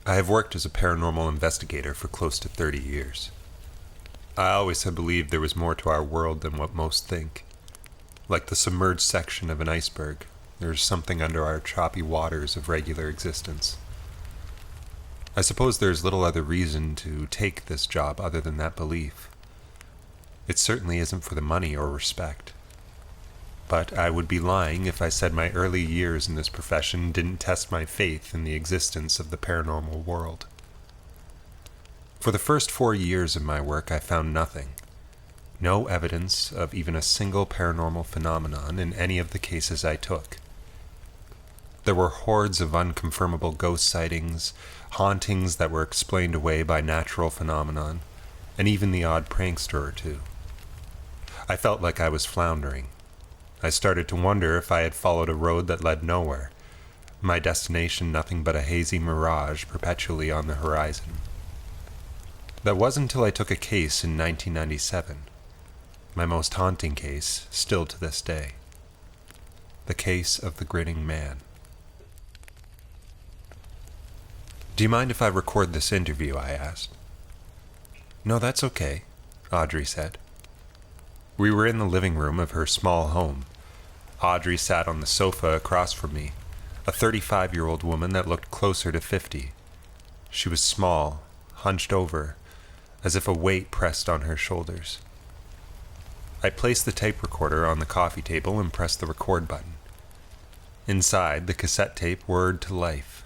I have worked as a paranormal investigator for close to 30 years. I always have believed there was more to our world than what most think. Like the submerged section of an iceberg, there is something under our choppy waters of regular existence. I suppose there is little other reason to take this job other than that belief. It certainly isn't for the money or respect. But I would be lying if I said my early years in this profession didn't test my faith in the existence of the paranormal world. For the first 4 years of my work, I found nothing. No evidence of even a single paranormal phenomenon in any of the cases I took. There were hordes of unconfirmable ghost sightings, hauntings that were explained away by natural phenomenon, and even the odd prankster or two. I felt like I was floundering. I started to wonder if I had followed a road that led nowhere, my destination nothing but a hazy mirage perpetually on the horizon. That wasn't until I took a case in 1997, my most haunting case still to this day. The case of the Grinning Man. "Do you mind if I record this interview?" I asked. "No, that's okay," Audrey said. We were in the living room of her small home. Audrey sat on the sofa across from me, a 35-year-old woman that looked closer to 50. She was small, hunched over, as if a weight pressed on her shoulders. I placed the tape recorder on the coffee table and pressed the record button. Inside, the cassette tape whirred to life.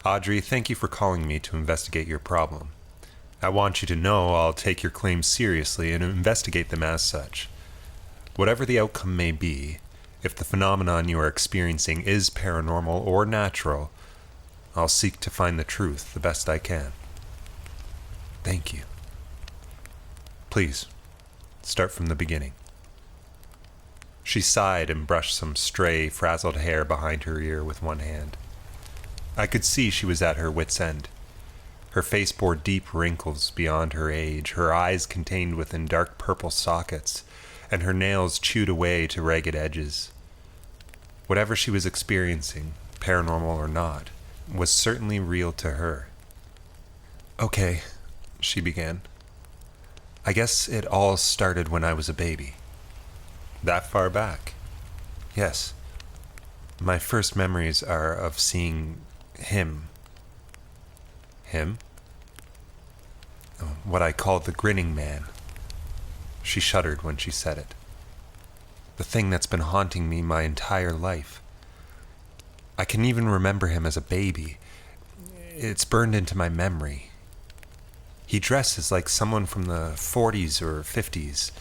"Audrey, thank you for calling me to investigate your problem. I want you to know I'll take your claims seriously and investigate them as such. Whatever the outcome may be, if the phenomenon you are experiencing is paranormal or natural, I'll seek to find the truth the best I can." "Thank you." "Please, start from the beginning." She sighed and brushed some stray, frazzled hair behind her ear with one hand. I could see she was at her wit's end. Her face bore deep wrinkles beyond her age, her eyes contained within dark purple sockets, and her nails chewed away to ragged edges. Whatever she was experiencing, paranormal or not, was certainly real to her. "Okay," she began. "I guess it all started when I was a baby." "That far back?" "Yes. My first memories are of seeing him." "Him?" "What I call the Grinning Man." She shuddered when she said it. "The thing that's been haunting me my entire life. I can even remember him as a baby. It's burned into my memory. He dresses like someone from the 40s or 50s,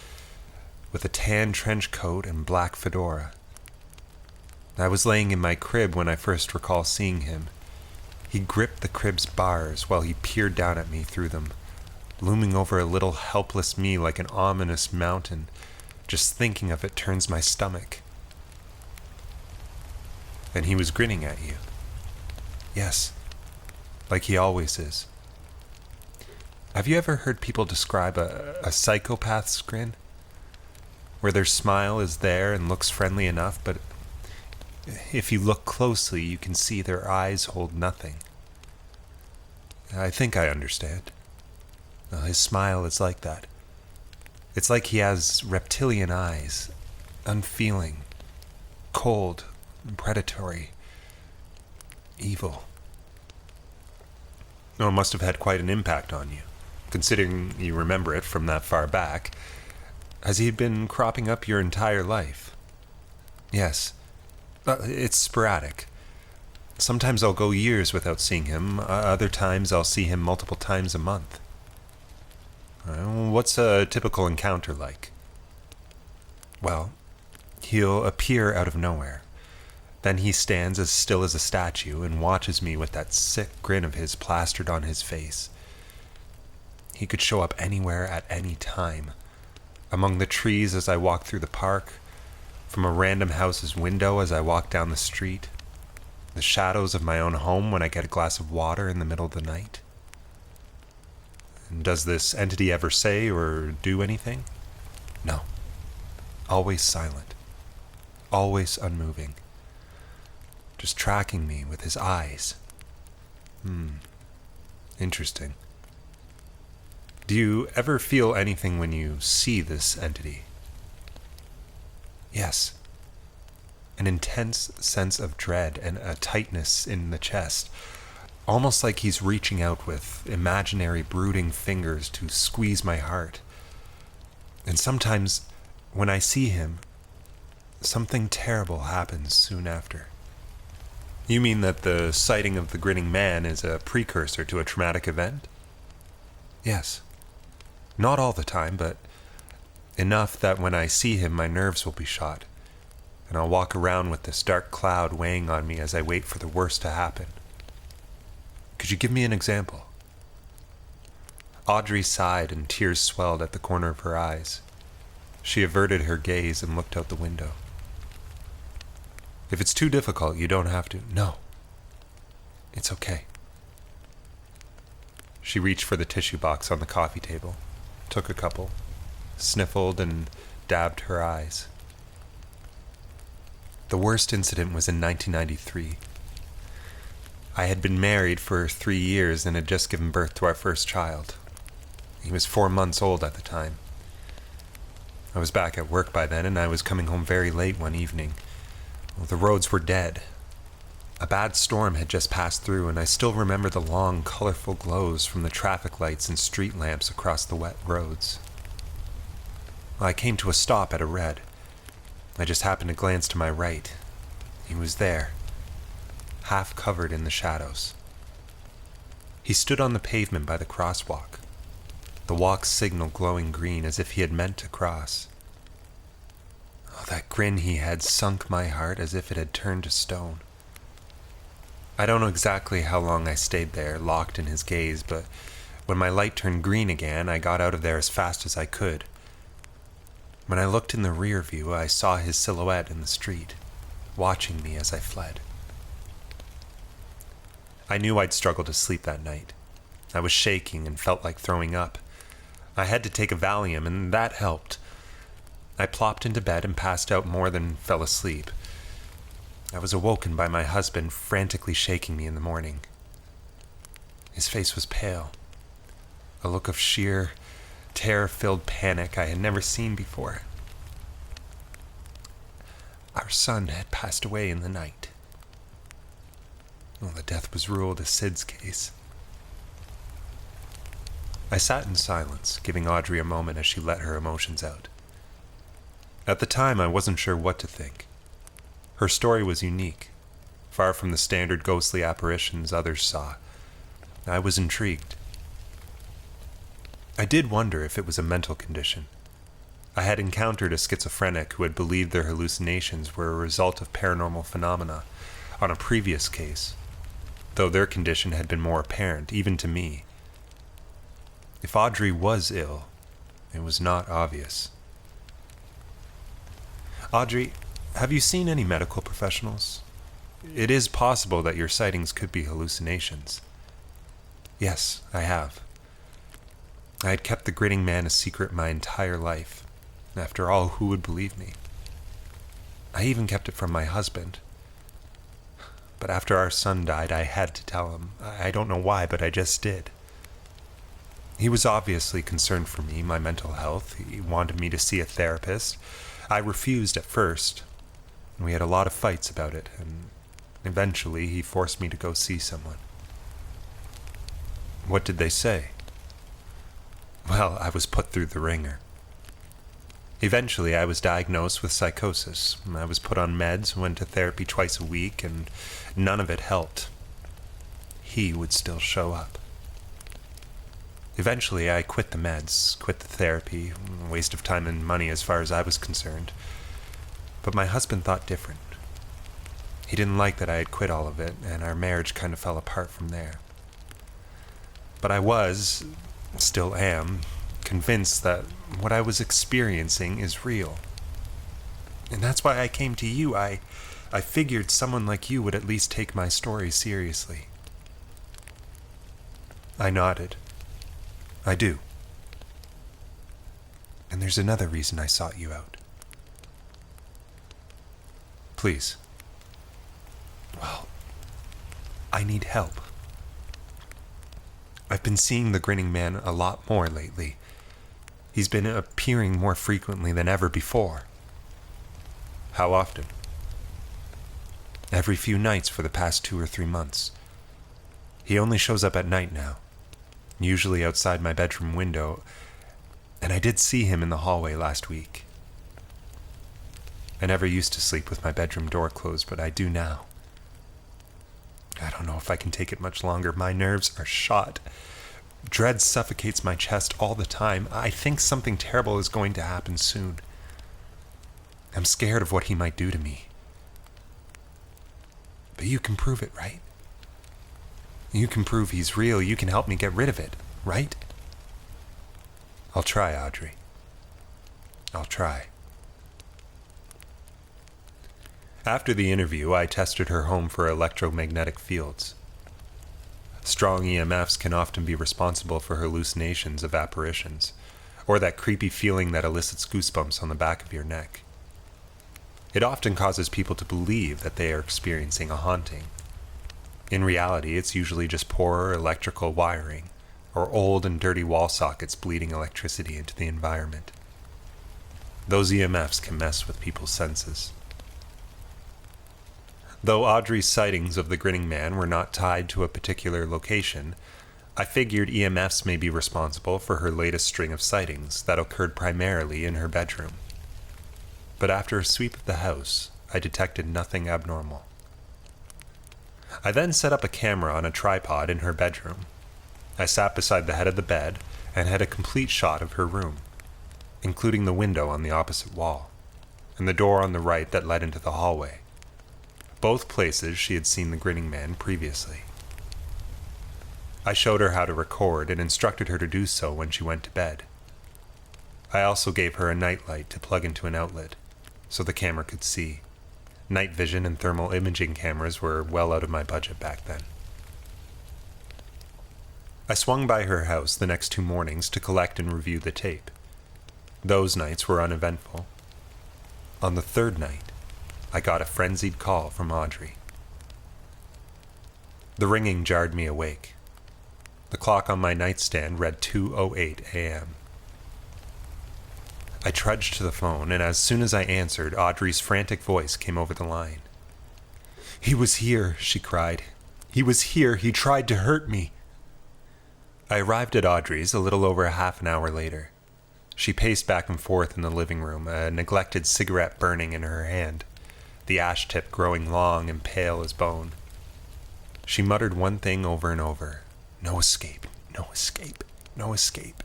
with a tan trench coat and black fedora. I was laying in my crib when I first recall seeing him. He gripped the crib's bars while he peered down at me through them, looming over a little helpless me like an ominous mountain. Just thinking of it turns my stomach." "And he was grinning at you?" "Yes, like he always is." Have you ever heard people describe a psychopath's grin? Where their smile is there and looks friendly enough, but if you look closely, you can see their eyes hold nothing. I think I understand. His smile is like that. It's like he has reptilian eyes, unfeeling, cold, predatory, evil. Oh, it must have had quite an impact on you, considering you remember it from that far back. Has he been cropping up your entire life?" "Yes. It's sporadic. Sometimes I'll go years without seeing him. Other times I'll see him multiple times a month." "What's a typical encounter like?" "Well, he'll appear out of nowhere. Then he stands as still as a statue and watches me with that sick grin of his plastered on his face. He could show up anywhere at any time. Among the trees as I walk through the park, from a random house's window as I walk down the street, the shadows of my own home when I get a glass of water in the middle of the night." "Does this entity ever say or do anything?" "No. Always silent. Always unmoving. Just tracking me with his eyes. Interesting. Do you ever feel anything when you see this entity? Yes. An intense sense of dread and a tightness in the chest, almost like he's reaching out with imaginary brooding fingers to squeeze my heart. And sometimes, when I see him, something terrible happens soon after. You mean that the sighting of the Grinning Man is a precursor to a traumatic event? Yes. Not all the time, but enough that when I see him my nerves will be shot, and I'll walk around with this dark cloud weighing on me as I wait for the worst to happen. Could you give me an example? Audrey sighed and tears swelled at the corner of her eyes. She averted her gaze and looked out the window. If it's too difficult, you don't have to. No. It's okay. She reached for the tissue box on the coffee table, took a couple, sniffled, and dabbed her eyes. The worst incident was in 1993. I had been married for 3 years and had just given birth to our first child. He was 4 months old at the time. I was back at work by then, and I was coming home very late one evening. The roads were dead. A bad storm had just passed through, and I still remember the long, colorful glows from the traffic lights and street lamps across the wet roads. I came to a stop at a red. I just happened to glance to my right. He was there, half covered in the shadows. He stood on the pavement by the crosswalk, the walk signal glowing green as if he had meant to cross. Oh, that grin he had sunk my heart as if it had turned to stone. I don't know exactly how long I stayed there, locked in his gaze, but when my light turned green again, I got out of there as fast as I could. When I looked in the rear view, I saw his silhouette in the street, watching me as I fled. I knew I'd struggle to sleep that night. I was shaking and felt like throwing up. I had to take a Valium, and that helped. I plopped into bed and passed out more than fell asleep. I was awoken by my husband frantically shaking me in the morning. His face was pale, a look of sheer, terror-filled panic I had never seen before. Our son had passed away in the night. Well, the death was ruled a SIDS case. I sat in silence, giving Audrey a moment as she let her emotions out. At the time, I wasn't sure what to think. Her story was unique, far from the standard ghostly apparitions others saw. I was intrigued. I did wonder if it was a mental condition. I had encountered a schizophrenic who had believed their hallucinations were a result of paranormal phenomena on a previous case, though their condition had been more apparent, even to me. If Audrey was ill, it was not obvious. Audrey, have you seen any medical professionals? It is possible that your sightings could be hallucinations. Yes, I have. I had kept the Grinning Man a secret my entire life. After all, who would believe me? I even kept it from my husband. But after our son died, I had to tell him. I don't know why, but I just did. He was obviously concerned for me, my mental health. He wanted me to see a therapist. I refused at first. We had a lot of fights about it, and eventually he forced me to go see someone. What did they say? Well, I was put through the ringer. Eventually, I was diagnosed with psychosis. I was put on meds, went to therapy twice a week, and none of it helped. He would still show up. Eventually, I quit the meds, quit the therapy, a waste of time and money as far as I was concerned. But my husband thought different. He didn't like that I had quit all of it, and our marriage kind of fell apart from there. But I was, still am, convinced that what I was experiencing is real. And that's why I came to you. I figured someone like you would at least take my story seriously. I nodded. I do. And there's another reason I sought you out. Please. Well, I need help. I've been seeing the Grinning Man a lot more lately. He's been appearing more frequently than ever before. How often? Every few nights for the past 2 or 3 months. He only shows up at night now, usually outside my bedroom window, and I did see him in the hallway last week. I never used to sleep with my bedroom door closed, but I do now. I don't know if I can take it much longer. My nerves are shot. Dread suffocates my chest all the time. I think something terrible is going to happen soon. I'm scared of what he might do to me. But you can prove it, right? You can prove he's real. You can help me get rid of it, right? I'll try, Audrey. I'll try. After the interview, I tested her home for electromagnetic fields. Strong EMFs can often be responsible for hallucinations of apparitions, or that creepy feeling that elicits goosebumps on the back of your neck. It often causes people to believe that they are experiencing a haunting. In reality, it's usually just poor electrical wiring, or old and dirty wall sockets bleeding electricity into the environment. Those EMFs can mess with people's senses. Though Audrey's sightings of the Grinning Man were not tied to a particular location, I figured EMFs may be responsible for her latest string of sightings that occurred primarily in her bedroom. But after a sweep of the house, I detected nothing abnormal. I then set up a camera on a tripod in her bedroom. I sat beside the head of the bed and had a complete shot of her room, including the window on the opposite wall, and the door on the right that led into the hallway. Both places she had seen the Grinning Man previously. I showed her how to record and instructed her to do so when she went to bed. I also gave her a nightlight to plug into an outlet, so the camera could see. Night vision and thermal imaging cameras were well out of my budget back then. I swung by her house the next 2 mornings to collect and review the tape. Those nights were uneventful. On the 3rd night, I got a frenzied call from Audrey. The ringing jarred me awake. The clock on my nightstand read 2:08 a.m. I trudged to the phone, and as soon as I answered, Audrey's frantic voice came over the line. "He was here," she cried. "He was here. He tried to hurt me." I arrived at Audrey's a little over half an hour later. She paced back and forth in the living room, a neglected cigarette burning in her hand, the ash tip growing long and pale as bone. She muttered one thing over and over: "No escape, no escape, no escape."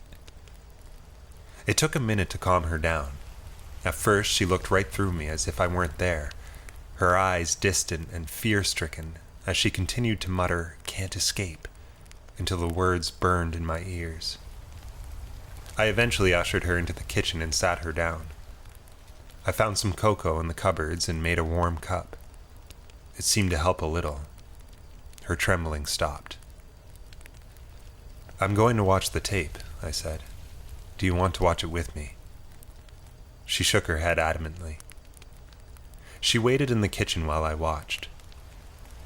It took a minute to calm her down. At first, she looked right through me as if I weren't there, her eyes distant and fear-stricken, as she continued to mutter, "Can't escape," until the words burned in my ears. I eventually ushered her into the kitchen and sat her down. I found some cocoa in the cupboards and made a warm cup. It seemed to help a little. Her trembling stopped. "I'm going to watch the tape," I said. "Do you want to watch it with me?" She shook her head adamantly. She waited in the kitchen while I watched.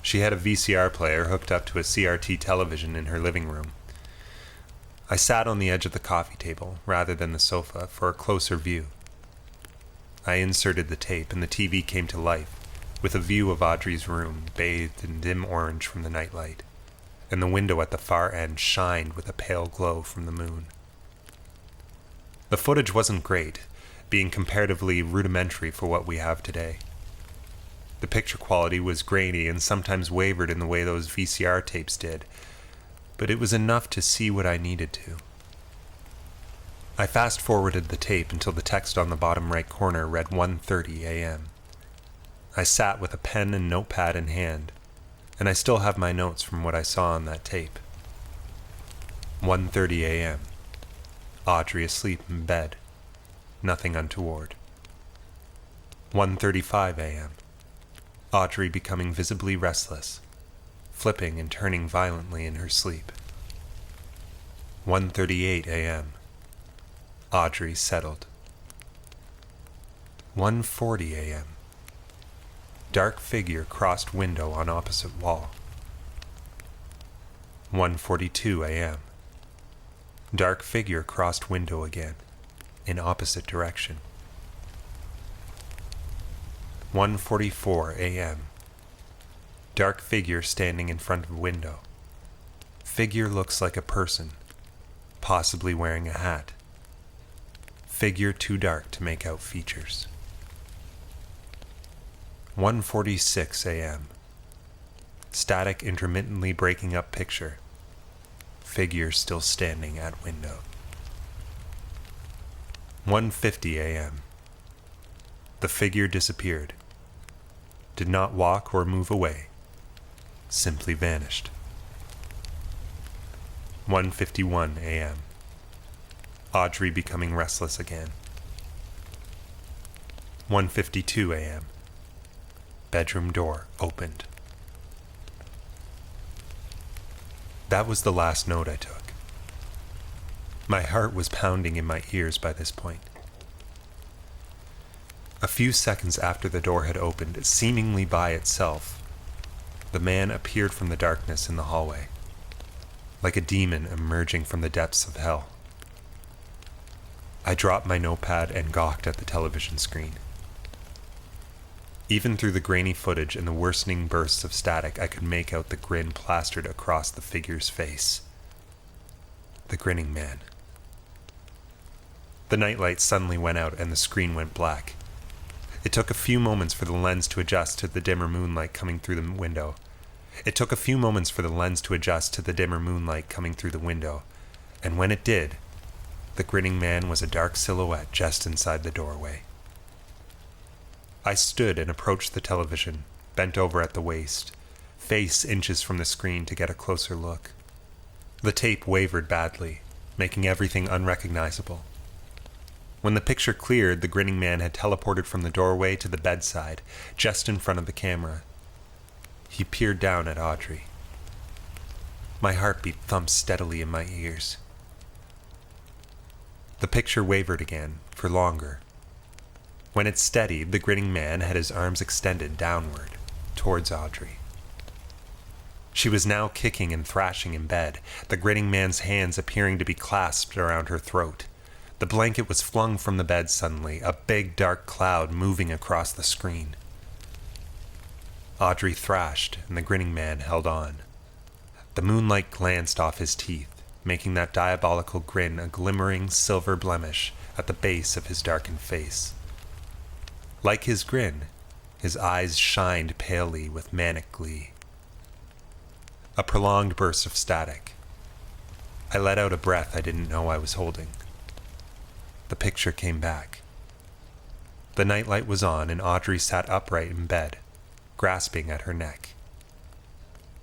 She had a VCR player hooked up to a CRT television in her living room. I sat on the edge of the coffee table, rather than the sofa, for a closer view. I inserted the tape, and the TV came to life, with a view of Audrey's room, bathed in dim orange from the nightlight, and the window at the far end shined with a pale glow from the moon. The footage wasn't great, being comparatively rudimentary for what we have today. The picture quality was grainy and sometimes wavered in the way those VCR tapes did, but it was enough to see what I needed to. I fast-forwarded the tape until the text on the bottom right corner read 1:30 a.m. I sat with a pen and notepad in hand, and I still have my notes from what I saw on that tape. 1:30 a.m. Audrey asleep in bed. Nothing untoward. 1:35 a.m. Audrey becoming visibly restless, flipping and turning violently in her sleep. 1:38 a.m. Audrey settled. 1:40 a.m. Dark figure crossed window on opposite wall. 1:42 a.m. Dark figure crossed window again, in opposite direction. 1:44 a.m. Dark figure standing in front of window. Figure looks like a person, possibly wearing a hat. Figure too dark to make out features. 1:46 a.m. Static intermittently breaking up picture. Figure still standing at window. 1:50 a.m. The figure disappeared. Did not walk or move away. Simply vanished. 1:51 a.m. Audrey becoming restless again. 1:52 a.m. Bedroom door opened. That was the last note I took. My heart was pounding in my ears by this point. A few seconds after the door had opened, seemingly by itself, the man appeared from the darkness in the hallway, like a demon emerging from the depths of hell. I dropped my notepad and gawked at the television screen. Even through the grainy footage and the worsening bursts of static, I could make out the grin plastered across the figure's face. The Grinning Man. The nightlight suddenly went out and the screen went black. It took a few moments for the lens to adjust to the dimmer moonlight coming through the window. And when it did, the Grinning Man was a dark silhouette just inside the doorway. I stood and approached the television, bent over at the waist, face inches from the screen to get a closer look. The tape wavered badly, making everything unrecognizable. When the picture cleared, the Grinning Man had teleported from the doorway to the bedside, just in front of the camera. He peered down at Audrey. My heartbeat thumped steadily in my ears. The picture wavered again, for longer. When it steadied, the Grinning Man had his arms extended downward, towards Audrey. She was now kicking and thrashing in bed, the Grinning Man's hands appearing to be clasped around her throat. The blanket was flung from the bed suddenly, a big dark cloud moving across the screen. Audrey thrashed, and the Grinning Man held on. The moonlight glanced off his teeth, making that diabolical grin a glimmering silver blemish at the base of his darkened face. Like his grin, his eyes shined palely with manic glee. A prolonged burst of static. I let out a breath I didn't know I was holding. The picture came back. The nightlight was on, and Audrey sat upright in bed, grasping at her neck.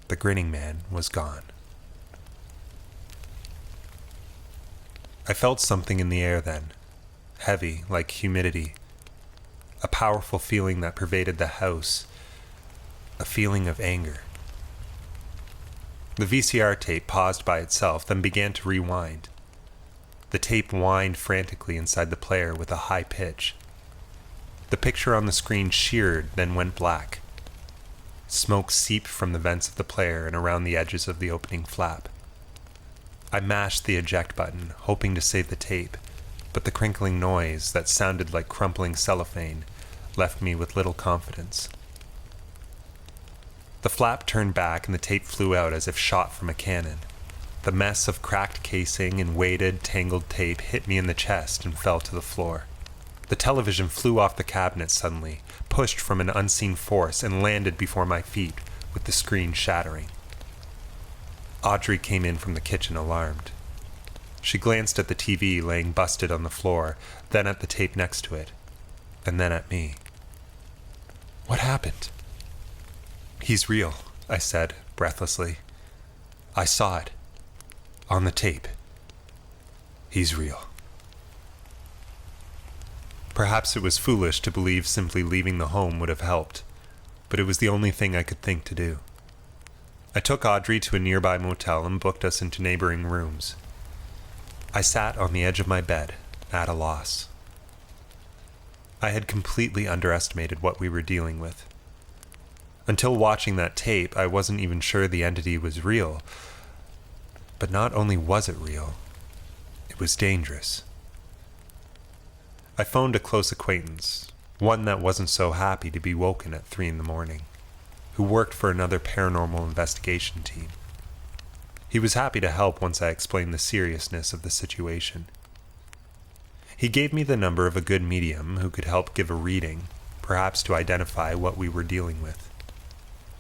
The Grinning Man was gone. I felt something in the air then, heavy like humidity, a powerful feeling that pervaded the house, a feeling of anger. The VCR tape paused by itself, then began to rewind. The tape whined frantically inside the player with a high pitch. The picture on the screen sheared, then went black. Smoke seeped from the vents of the player and around the edges of the opening flap. I mashed the eject button, hoping to save the tape, but the crinkling noise that sounded like crumpling cellophane left me with little confidence. The flap turned back and the tape flew out as if shot from a cannon. The mess of cracked casing and weighted, tangled tape hit me in the chest and fell to the floor. The television flew off the cabinet suddenly, pushed from an unseen force, and landed before my feet, with the screen shattering. Audrey came in from the kitchen alarmed. She glanced at the TV laying busted on the floor, then at the tape next to it, and then at me. What happened? He's real, I said, breathlessly. I saw it. On the tape. He's real. Perhaps it was foolish to believe simply leaving the home would have helped, but it was the only thing I could think to do. I took Audrey to a nearby motel and booked us into neighboring rooms. I sat on the edge of my bed, at a loss. I had completely underestimated what we were dealing with. Until watching that tape, I wasn't even sure the entity was real. But not only was it real, It was dangerous. I phoned a close acquaintance, one that wasn't so happy to be woken at 3 a.m, who worked for another paranormal investigation team. He was happy to help once I explained the seriousness of the situation. He gave me the number of a good medium who could help give a reading, perhaps to identify what we were dealing with.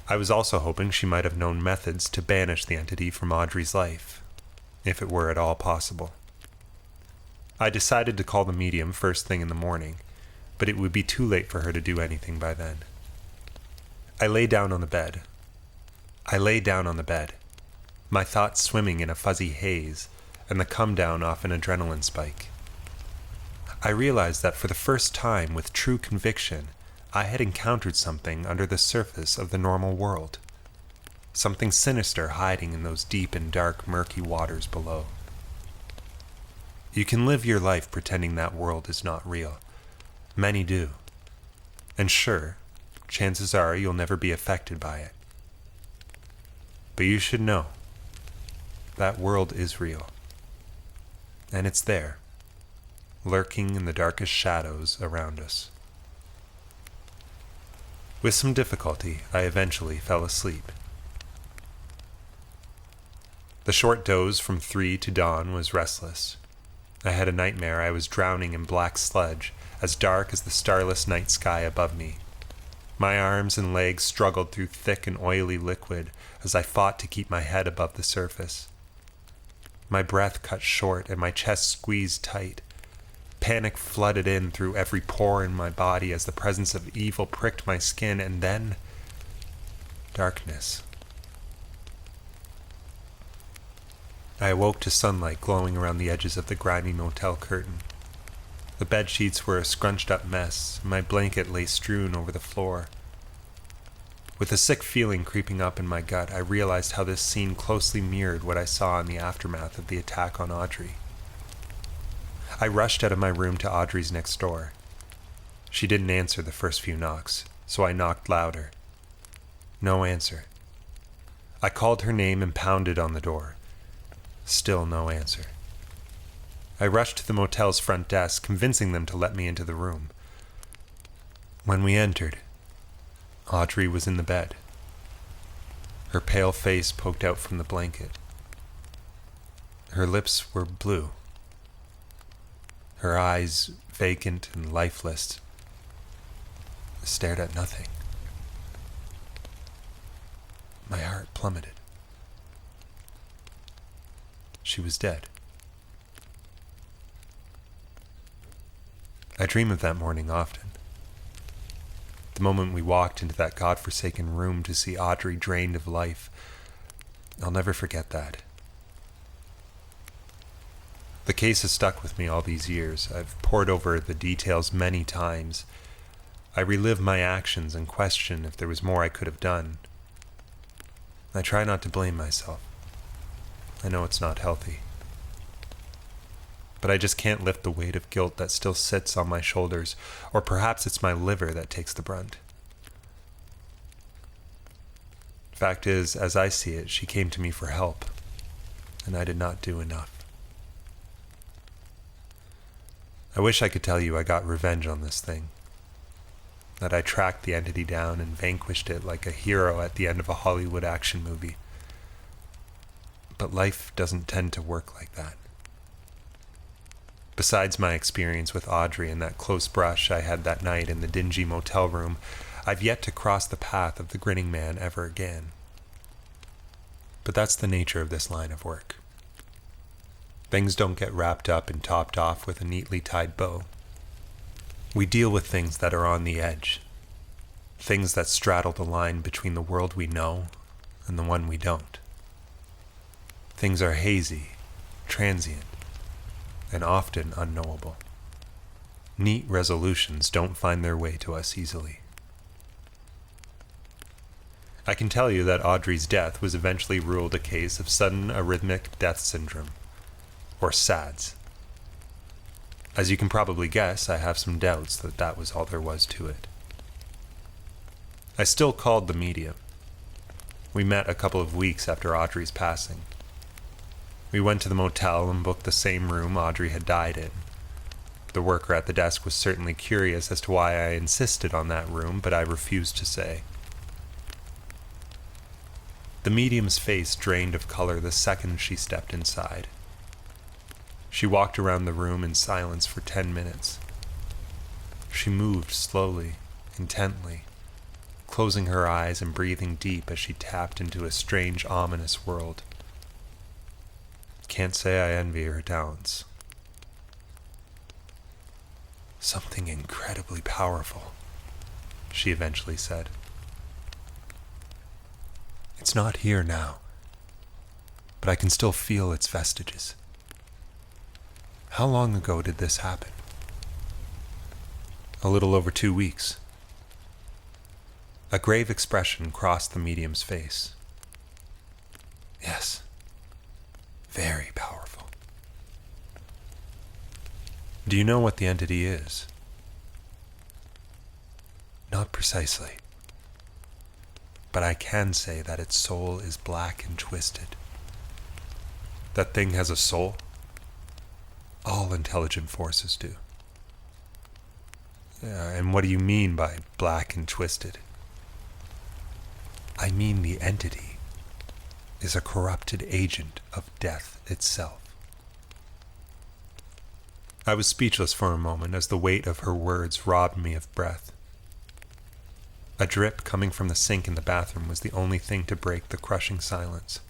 I was also hoping she might have known methods to banish the entity from Audrey's life, if it were at all possible. I decided to call the medium first thing in the morning, but it would be too late for her to do anything by then. I lay down on the bed, my thoughts swimming in a fuzzy haze and the come down off an adrenaline spike. I realized that for the first time with true conviction, I had encountered something under the surface of the normal world. Something sinister hiding in those deep and dark, murky waters below. You can live your life pretending that world is not real. Many do. And sure, chances are you'll never be affected by it. But you should know, that world is real. And it's there, lurking in the darkest shadows around us. With some difficulty, I eventually fell asleep. The short doze from 3 to dawn was restless. I had a nightmare I was drowning in black sludge, as dark as the starless night sky above me. My arms and legs struggled through thick and oily liquid as I fought to keep my head above the surface. My breath cut short and my chest squeezed tight. Panic flooded in through every pore in my body as the presence of evil pricked my skin, and then darkness. I awoke to sunlight glowing around the edges of the grimy motel curtain. The bed sheets were a scrunched up mess, and my blanket lay strewn over the floor. With a sick feeling creeping up in my gut, I realized how this scene closely mirrored what I saw in the aftermath of the attack on Audrey. I rushed out of my room to Audrey's next door. She didn't answer the first few knocks, so I knocked louder. No answer. I called her name and pounded on the door. Still no answer. I rushed to the motel's front desk, convincing them to let me into the room. When we entered, Audrey was in the bed. Her pale face poked out from the blanket. Her lips were blue. Her eyes, vacant and lifeless, stared at nothing. My heart plummeted. She was dead. I dream of that morning often. The moment we walked into that godforsaken room to see Audrey drained of life, I'll never forget that. The case has stuck with me all these years. I've pored over the details many times. I relive my actions and question if there was more I could have done. I try not to blame myself. I know it's not healthy. But I just can't lift the weight of guilt that still sits on my shoulders, or perhaps it's my liver that takes the brunt. Fact is, as I see it, she came to me for help, and I did not do enough. I wish I could tell you I got revenge on this thing, that I tracked the entity down and vanquished it like a hero at the end of a Hollywood action movie. But life doesn't tend to work like that. Besides my experience with Audrey and that close brush I had that night in the dingy motel room, I've yet to cross the path of the Grinning Man ever again. But that's the nature of this line of work. Things don't get wrapped up and topped off with a neatly tied bow. We deal with things that are on the edge, things that straddle the line between the world we know and the one we don't. Things are hazy, transient, and often unknowable. Neat resolutions don't find their way to us easily. I can tell you that Audrey's death was eventually ruled a case of sudden arrhythmic death syndrome, or SADS. As you can probably guess, I have some doubts that that was all there was to it. I still called the medium. We met a couple of weeks after Audrey's passing. We went to the motel and booked the same room Audrey had died in. The worker at the desk was certainly curious as to why I insisted on that room, but I refused to say. The medium's face drained of color the second she stepped inside. She walked around the room in silence for 10 minutes. She moved slowly, intently, closing her eyes and breathing deep as she tapped into a strange, ominous world. Can't say I envy her talents. Something incredibly powerful, she eventually said. It's not here now, but I can still feel its vestiges. How long ago did this happen? A little over 2 weeks. A grave expression crossed the medium's face. Yes, very powerful. Do you know what the entity is? Not precisely, but I can say that its soul is black and twisted. That thing has a soul? All intelligent forces do. And what do you mean by black and twisted? I mean the entity is a corrupted agent of death itself. I was speechless for a moment as the weight of her words robbed me of breath. A drip coming from the sink in the bathroom was the only thing to break the crushing silence.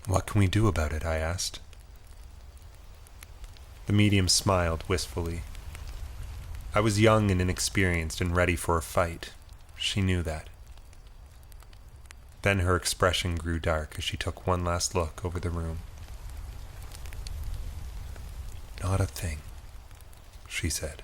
What can we do about it? I asked. The medium smiled wistfully. I was young and inexperienced and ready for a fight. She knew that. Then her expression grew dark as she took one last look over the room. Not a thing, she said.